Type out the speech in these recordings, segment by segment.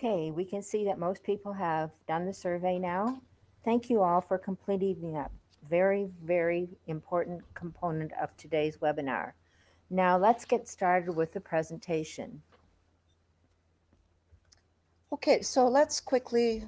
Okay, we can see that most people have done the survey now. Thank you all for completing that very, very important component of today's webinar. Now let's get started with the presentation. Okay, so let's quickly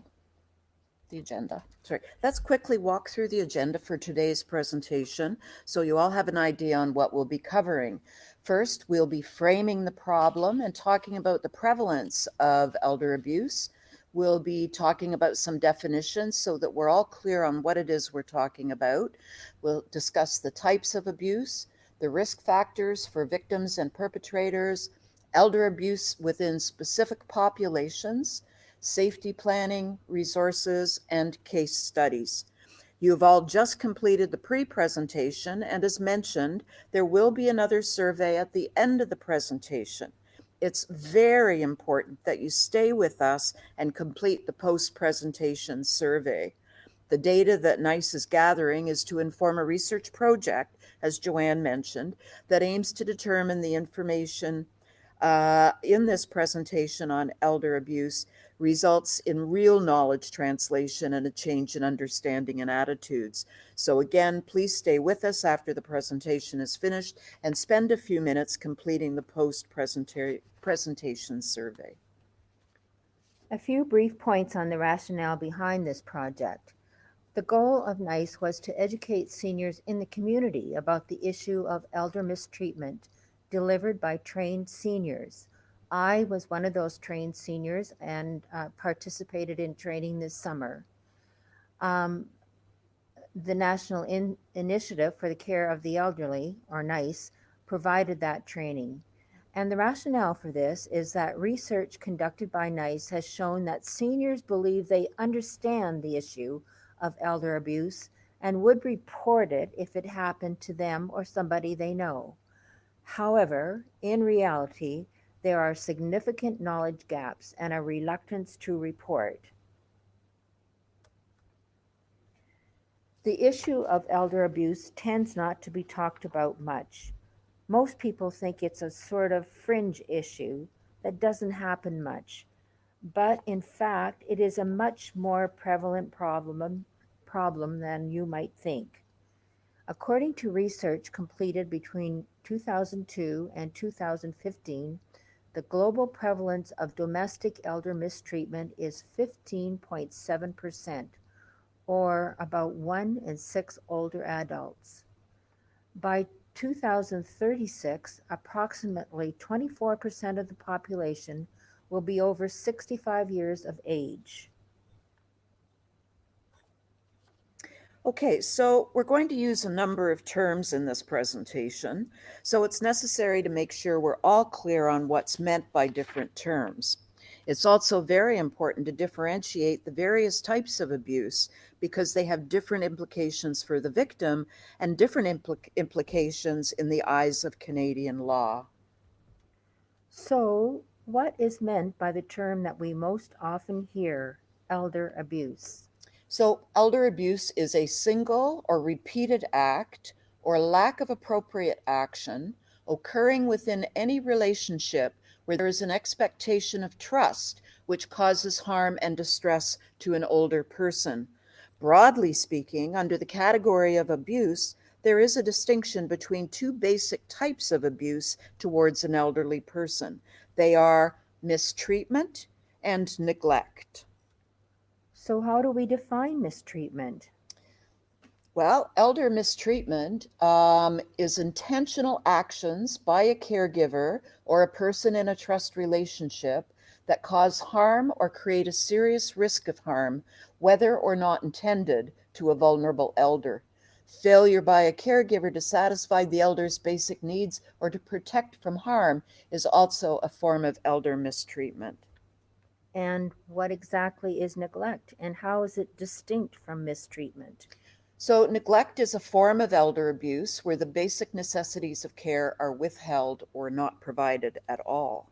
walk through the agenda for today's presentation so you all have an idea on what we'll be covering. First, we'll be framing the problem and talking about the prevalence of elder abuse. We'll be talking about some definitions so that we're all clear on what it is we're talking about. We'll discuss the types of abuse, the risk factors for victims and perpetrators, elder abuse within specific populations, safety planning, resources, and case studies. You've all just completed the pre-presentation, and as mentioned, there will be another survey at the end of the presentation. It's very important that you stay with us and complete the post-presentation survey. The data that NICE is gathering is to inform a research project, as Joanne mentioned, that aims to determine the information in this presentation on elder abuse results in real knowledge translation and a change in understanding and attitudes. So again, please stay with us after the presentation is finished and spend a few minutes completing the post-presentation survey. A few brief points on the rationale behind this project. The goal of NICE was to educate seniors in the community about the issue of elder mistreatment delivered by trained seniors. I was one of those trained seniors and participated in training this summer. The National Initiative for the Care of the Elderly, or NICE, provided that training. And the rationale for this is that research conducted by NICE has shown that seniors believe they understand the issue of elder abuse and would report it if it happened to them or somebody they know. However, in reality, there are significant knowledge gaps and a reluctance to report. The issue of elder abuse tends not to be talked about much. Most people think it's a sort of fringe issue that doesn't happen much, but in fact, it is a much more prevalent problem than you might think. According to research completed between 2002 and 2015, the global prevalence of domestic elder mistreatment is 15.7%, or about 1 in 6 older adults. By 2036, approximately 24% of the population will be over 65 years of age. Okay, so we're going to use a number of terms in this presentation, so it's necessary to make sure we're all clear on what's meant by different terms. It's also very important to differentiate the various types of abuse because they have different implications for the victim and different implications in the eyes of Canadian law. So, what is meant by the term that we most often hear, elder abuse? So, elder abuse is a single or repeated act or lack of appropriate action occurring within any relationship where there is an expectation of trust which causes harm and distress to an older person. Broadly speaking, under the category of abuse, there is a distinction between two basic types of abuse towards an elderly person. They are mistreatment and neglect. So, how do we define mistreatment? Well, elder mistreatment is intentional actions by a caregiver or a person in a trust relationship that cause harm or create a serious risk of harm, whether or not intended, to a vulnerable elder. Failure by a caregiver to satisfy the elder's basic needs or to protect from harm is also a form of elder mistreatment. And what exactly is neglect, and how is it distinct from mistreatment? So, neglect is a form of elder abuse where the basic necessities of care are withheld or not provided at all.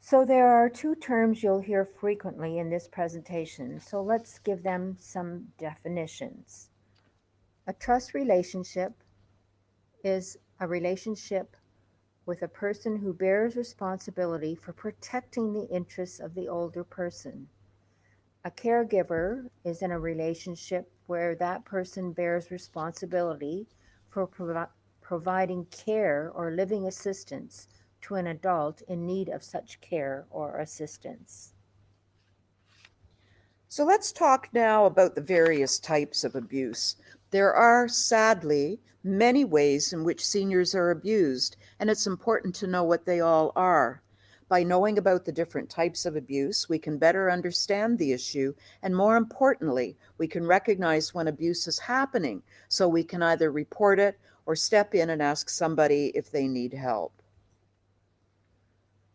So, there are two terms you'll hear frequently in this presentation, so let's give them some definitions. A trust relationship is a relationship with a person who bears responsibility for protecting the interests of the older person. A caregiver is in a relationship where that person bears responsibility for providing care or living assistance to an adult in need of such care or assistance. So let's talk now about the various types of abuse. There are, sadly, many ways in which seniors are abused, and it's important to know what they all are. By knowing about the different types of abuse, we can better understand the issue, and more importantly, we can recognize when abuse is happening so we can either report it or step in and ask somebody if they need help.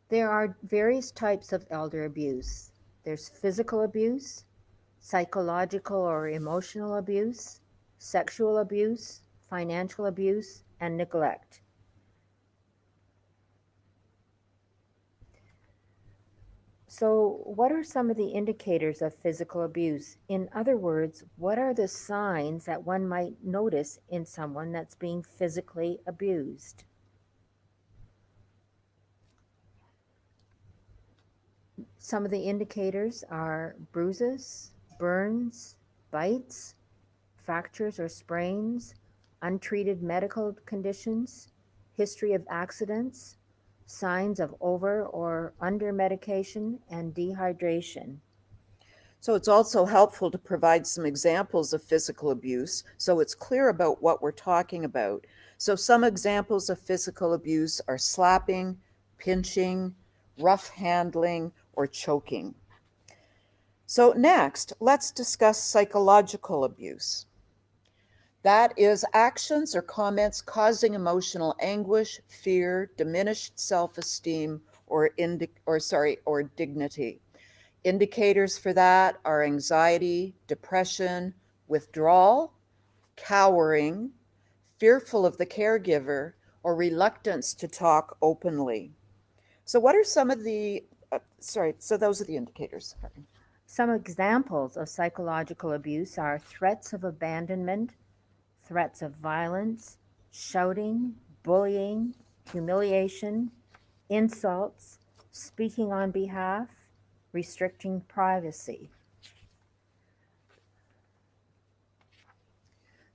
There are various types of elder abuse. There's physical abuse, psychological or emotional abuse, sexual abuse, financial abuse, and neglect. So, what are some of the indicators of physical abuse? In other words, what are the signs that one might notice in someone that's being physically abused? Some of the indicators are bruises, burns, bites, fractures or sprains, untreated medical conditions, history of accidents, signs of over or under medication, and dehydration. So it's also helpful to provide some examples of physical abuse so it's clear about what we're talking about. So some examples of physical abuse are slapping, pinching, rough handling, or choking. So next, let's discuss psychological abuse. That is actions or comments causing emotional anguish, fear, diminished self-esteem, or dignity. Indicators for that are anxiety, depression, withdrawal, cowering, fearful of the caregiver, or reluctance to talk openly. So what are some of the, so those are the indicators. Some examples of psychological abuse are threats of abandonment, threats of violence, shouting, bullying, humiliation, insults, speaking on behalf, restricting privacy.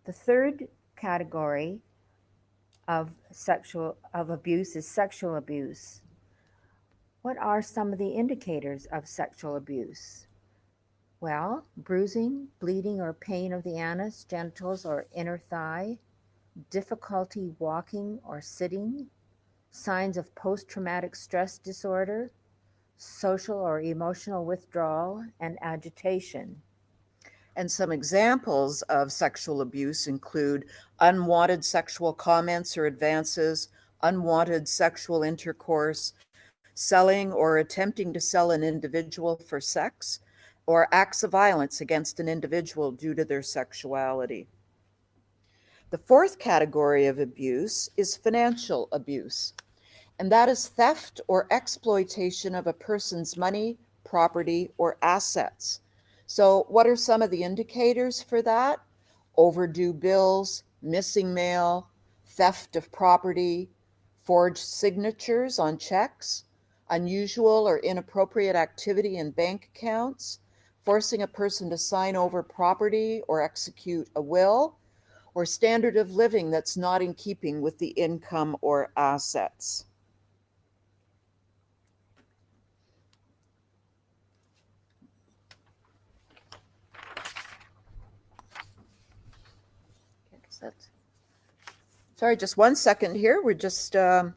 The third category of abuse is sexual abuse. What are some of the indicators of sexual abuse? Well, bruising, bleeding or pain of the anus, genitals or inner thigh, difficulty walking or sitting, signs of post-traumatic stress disorder, social or emotional withdrawal, and agitation. And some examples of sexual abuse include unwanted sexual comments or advances, unwanted sexual intercourse, selling or attempting to sell an individual for sex, or acts of violence against an individual due to their sexuality. The fourth category of abuse is financial abuse, and that is theft or exploitation of a person's money, property, or assets. So, what are some of the indicators for that? Overdue bills, missing mail, theft of property, forged signatures on checks, unusual or inappropriate activity in bank accounts, forcing a person to sign over property or execute a will, or standard of living that's not in keeping with the income or assets. Sorry, just 1 second here. We're just, I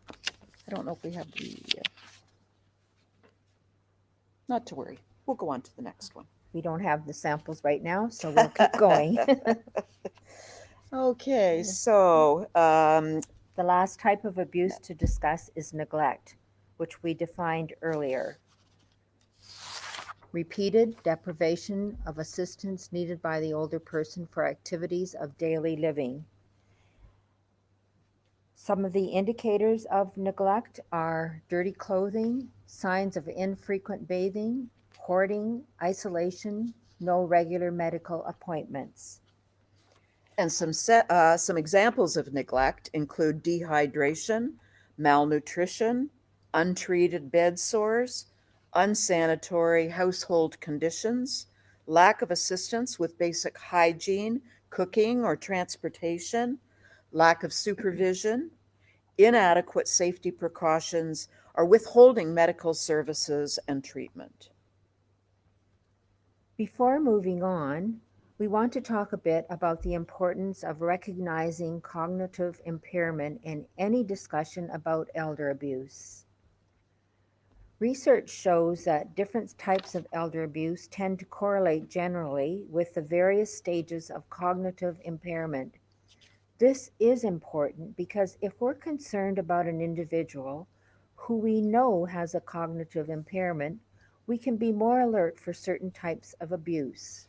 don't know if we have the, not to worry. We'll go on to the next one. We don't have the samples right now, so we'll keep going. Okay, so the last type of abuse to discuss is neglect, which we defined earlier. Repeated deprivation of assistance needed by the older person for activities of daily living. Some of the indicators of neglect are dirty clothing, signs of infrequent bathing, hoarding, isolation, no regular medical appointments. And some examples of neglect include dehydration, malnutrition, untreated bed sores, unsanitary household conditions, lack of assistance with basic hygiene, cooking, or transportation, lack of supervision, inadequate safety precautions, or withholding medical services and treatment. Before moving on, we want to talk a bit about the importance of recognizing cognitive impairment in any discussion about elder abuse. Research shows that different types of elder abuse tend to correlate generally with the various stages of cognitive impairment. This is important because if we're concerned about an individual who we know has a cognitive impairment, we can be more alert for certain types of abuse.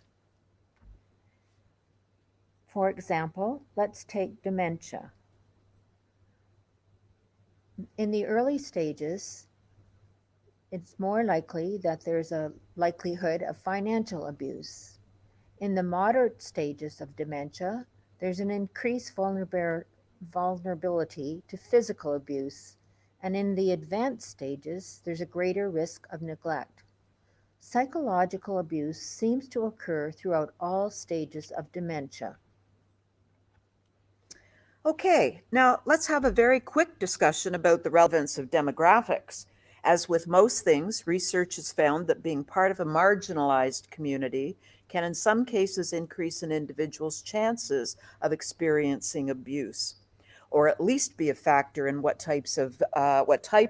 For example, let's take dementia. In the early stages, it's more likely that there's a likelihood of financial abuse. In the moderate stages of dementia, there's an increased vulnerability to physical abuse, and in the advanced stages, there's a greater risk of neglect. Psychological abuse seems to occur throughout all stages of dementia. Okay, now let's have a very quick discussion about the relevance of demographics. As with most things, research has found that being part of a marginalized community can, in some cases, increase an individual's chances of experiencing abuse, or at least be a factor in what type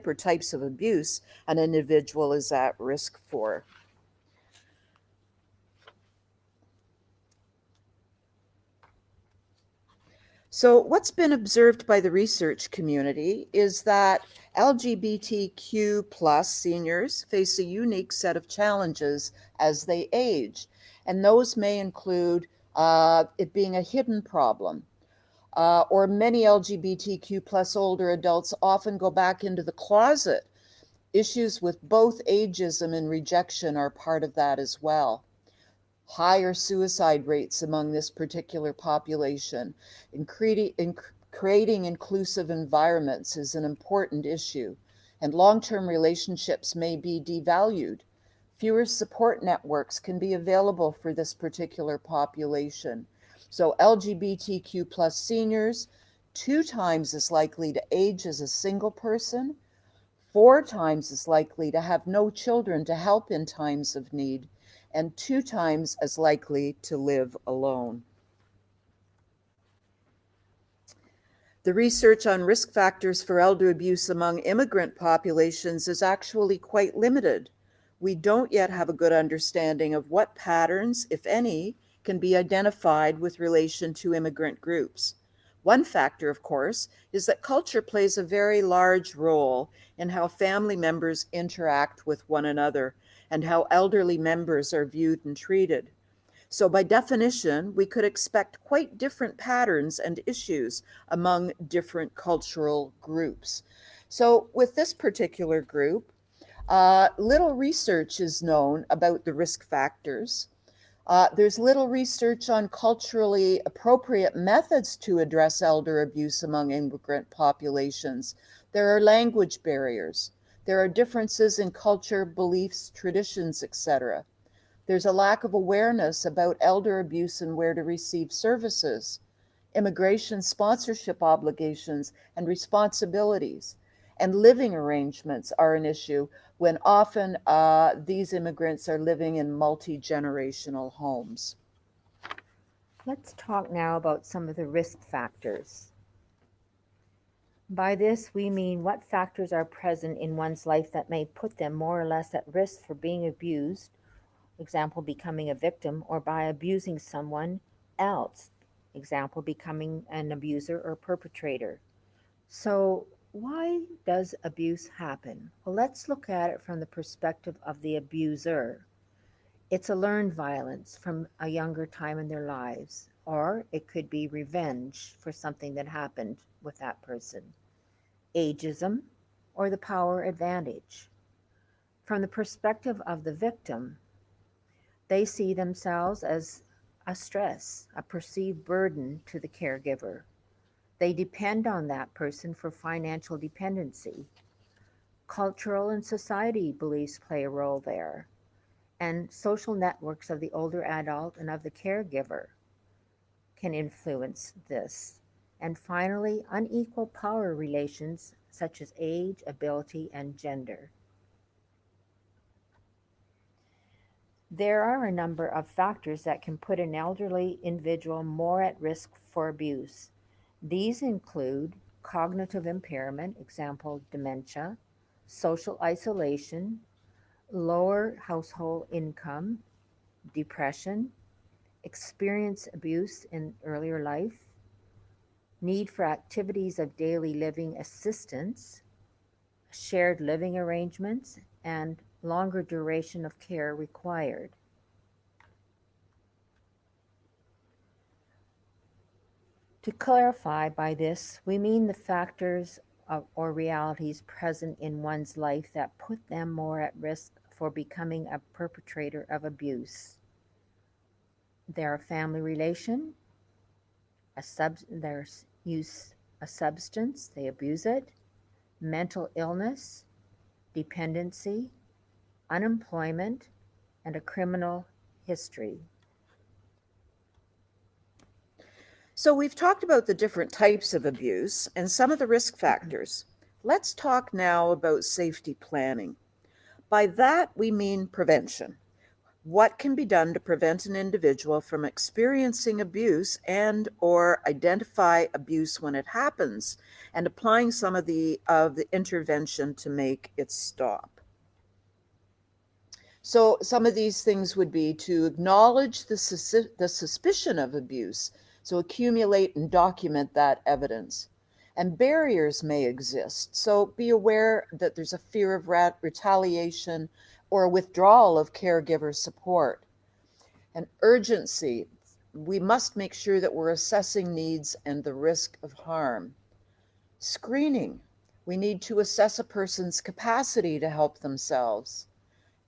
or types of abuse an individual is at risk for. So, what's been observed by the research community is that LGBTQ plus seniors face a unique set of challenges as they age, and those may include it being a hidden problem. Or many LGBTQ plus older adults often go back into the closet. Issues with both ageism and rejection are part of that as well. Higher suicide rates among this particular population. Creating inclusive environments is an important issue, and long-term relationships may be devalued. Fewer support networks can be available for this particular population. So LGBTQ plus seniors, 2 times as likely to age as a single person, 4 times as likely to have no children to help in times of need, and 2 times as likely to live alone. The research on risk factors for elder abuse among immigrant populations is actually quite limited. We don't yet have a good understanding of what patterns, if any, can be identified with relation to immigrant groups. One factor, of course, is that culture plays a very large role in how family members interact with one another and how elderly members are viewed and treated. So, by definition, we could expect quite different patterns and issues among different cultural groups. So, with this particular group, little research is known about the risk factors. There's little research on culturally appropriate methods to address elder abuse among immigrant populations. There are language barriers. There are differences in culture, beliefs, traditions, etc. There's a lack of awareness about elder abuse and where to receive services. Immigration sponsorship obligations and responsibilities and living arrangements are an issue when often these immigrants are living in multi-generational homes. Let's talk now about some of the risk factors. By this, we mean what factors are present in one's life that may put them more or less at risk for being abused, example, becoming a victim, or by abusing someone else, example, becoming an abuser or perpetrator. So, why does abuse happen? Well, let's look at it from the perspective of the abuser. It's a learned violence from a younger time in their lives, or it could be revenge for something that happened with that person, ageism, or the power advantage. From the perspective of the victim, they see themselves as a stress, a perceived burden to the caregiver. They depend on that person for financial dependency. Cultural and society beliefs play a role there, and social networks of the older adult and of the caregiver can influence this. And finally, unequal power relations such as age, ability, and gender. There are a number of factors that can put an elderly individual more at risk for abuse. These include cognitive impairment, example, dementia, social isolation, lower household income, depression, experience abuse in earlier life, need for activities of daily living assistance, shared living arrangements, and longer duration of care required. To clarify by this, we mean the factors or realities present in one's life that put them more at risk for becoming a perpetrator of abuse. Their family relation, their use a substance, they abuse it, mental illness, dependency, unemployment, and a criminal history. So we've talked about the different types of abuse and some of the risk factors. Let's talk now about safety planning. By that, we mean prevention. What can be done to prevent an individual from experiencing abuse and or identify abuse when it happens and applying some of the intervention to make it stop. So some of these things would be to acknowledge the suspicion of abuse, so accumulate and document that evidence. And barriers may exist, so be aware that there's a fear of retaliation or withdrawal of caregiver support. And urgency, we must make sure that we're assessing needs and the risk of harm. Screening, we need to assess a person's capacity to help themselves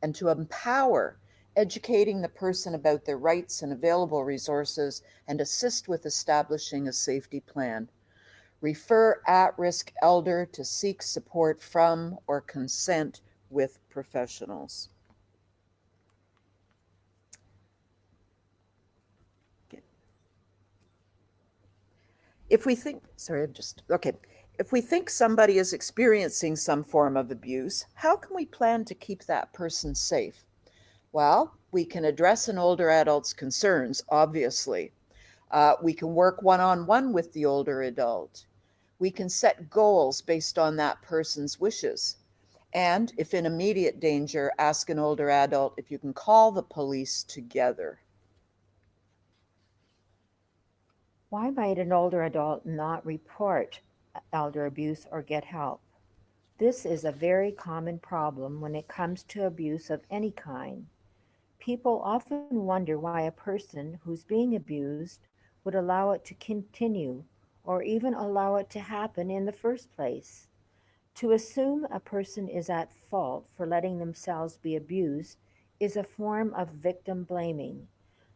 and to empower, educating the person about their rights and available resources, and assist with establishing a safety plan. Refer at-risk elder to seek support from or consent with professionals. If we think, sorry, I'm just, okay. If we think somebody is experiencing some form of abuse, how can we plan to keep that person safe? Well, we can address an older adult's concerns, obviously. We can work one-on-one with the older adult. We can set goals based on that person's wishes. And if in immediate danger, ask an older adult if you can call the police together. Why might an older adult not report elder abuse or get help? This is a very common problem when it comes to abuse of any kind. People often wonder why a person who's being abused would allow it to continue or even allow it to happen in the first place. To assume a person is at fault for letting themselves be abused is a form of victim blaming.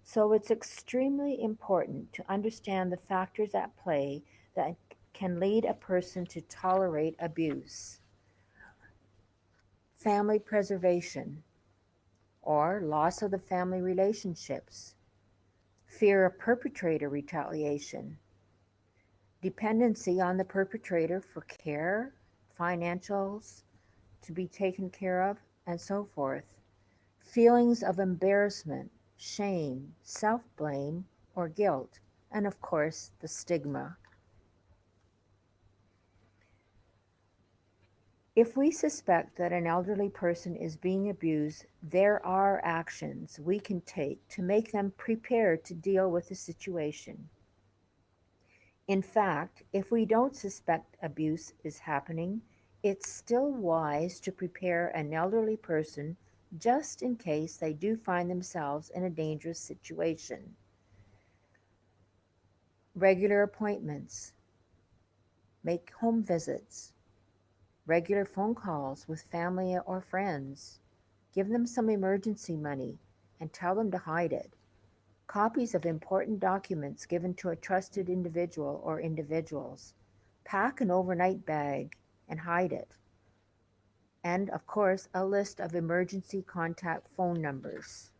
So it's extremely important to understand the factors at play that can lead a person to tolerate abuse. Family preservation or loss of the family relationships, fear of perpetrator retaliation, dependency on the perpetrator for care, financials to be taken care of, and so forth, feelings of embarrassment, shame, self blame, or guilt, and of course, the stigma. If we suspect that an elderly person is being abused, there are actions we can take to make them prepared to deal with the situation. In fact, if we don't suspect abuse is happening, it's still wise to prepare an elderly person just in case they do find themselves in a dangerous situation. Regular appointments, make home visits, regular phone calls with family or friends, give them some emergency money and tell them to hide it. copies of important documents given to a trusted individual or individuals. Pack an overnight bag and hide it. And of course, a list of emergency contact phone numbers.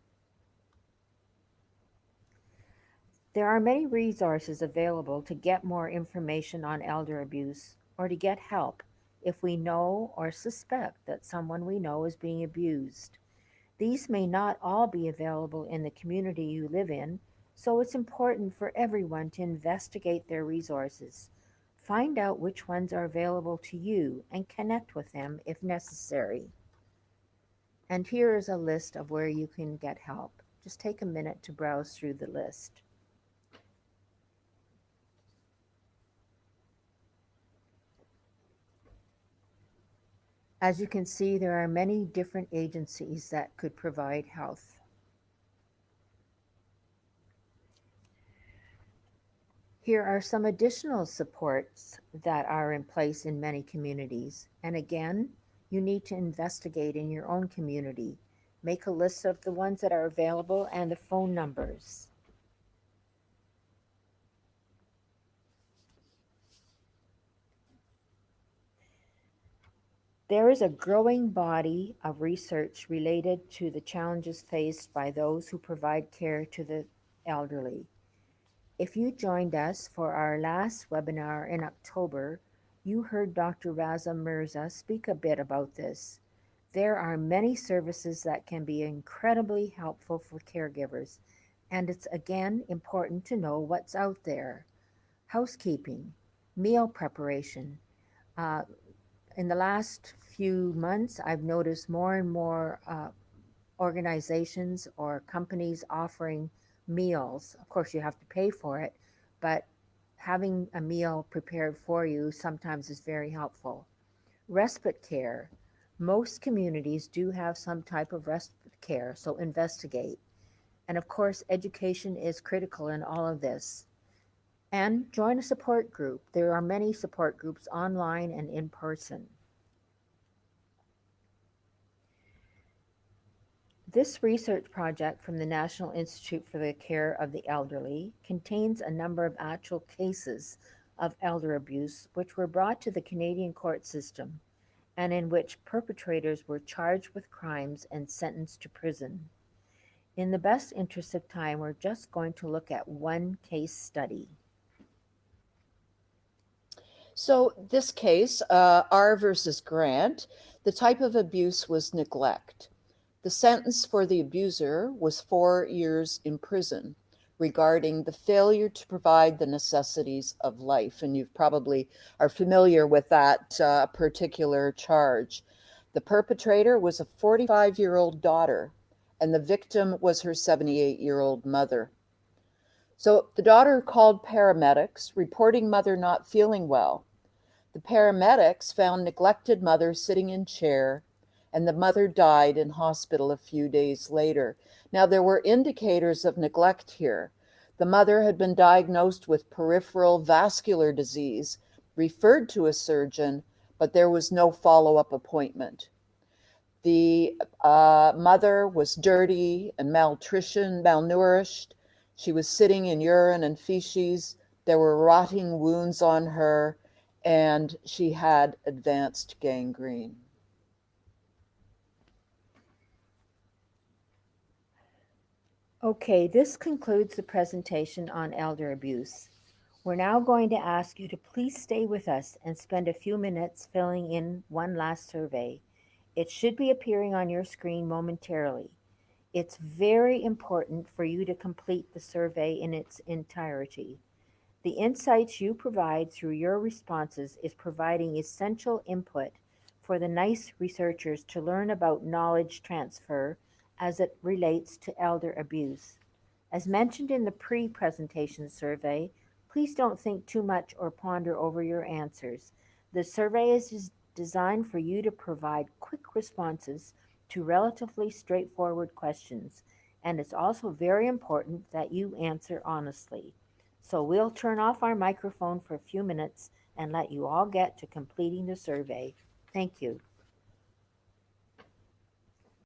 There are many resources available to get more information on elder abuse or to get help if we know or suspect that someone we know is being abused. These may not all be available in the community you live in, so it's important for everyone to investigate their resources. Find out which ones are available to you and connect with them if necessary. And here is a list of where you can get help. Just take a minute to browse through the list. As you can see, there are many different agencies that could provide health. Here are some additional supports that are in place in many communities. And again, you need to investigate in your own community. Make a list of the ones that are available and the phone numbers. There is a growing body of research related to the challenges faced by those who provide care to the elderly. If you joined us for our last webinar in October, you heard Dr. Raza Mirza speak a bit about this. There are many services that can be incredibly helpful for caregivers, and it's again important to know what's out there. Housekeeping, meal preparation. Uh, in the last few months, I've noticed more and more organizations or companies offering meals. Of course, you have to pay for it, but having a meal prepared for you sometimes is very helpful. Respite care. Most communities do have some type of respite care, so investigate. And of course, education is critical in all of this. And join a support group. There are many support groups online and in person. This research project from the National Institute for the Care of the Elderly contains a number of actual cases of elder abuse which were brought to the Canadian court system and in which perpetrators were charged with crimes and sentenced to prison. In the best interest of time, we're just going to look at one case study. So, this case, R versus Grant, the type of abuse was neglect. The sentence for the abuser was 4 years in prison regarding the failure to provide the necessities of life. And you probably are familiar with that particular charge. The perpetrator was a 45-year-old daughter, and the victim was her 78-year-old mother. So the daughter called paramedics, reporting mother not feeling well. The paramedics found neglected mother sitting in chair, and the mother died in hospital a few days later. Now, there were indicators of neglect here. The mother had been diagnosed with peripheral vascular disease, referred to a surgeon, but there was no follow-up appointment. The mother was dirty and malnourished. She was sitting in urine and feces. There were rotting wounds on her, and she had advanced gangrene. Okay, this concludes the presentation on elder abuse. We're now going to ask you to please stay with us and spend a few minutes filling in one last survey. It should be appearing on your screen momentarily. It's very important for you to complete the survey in its entirety. The insights you provide through your responses is providing essential input for the NICE researchers to learn about knowledge transfer as it relates to elder abuse. As mentioned in the pre-presentation survey, please don't think too much or ponder over your answers. The survey is designed for you to provide quick responses to relatively straightforward questions, and it's also very important that you answer honestly. So we'll turn off our microphone for a few minutes and let you all get to completing the survey. Thank you.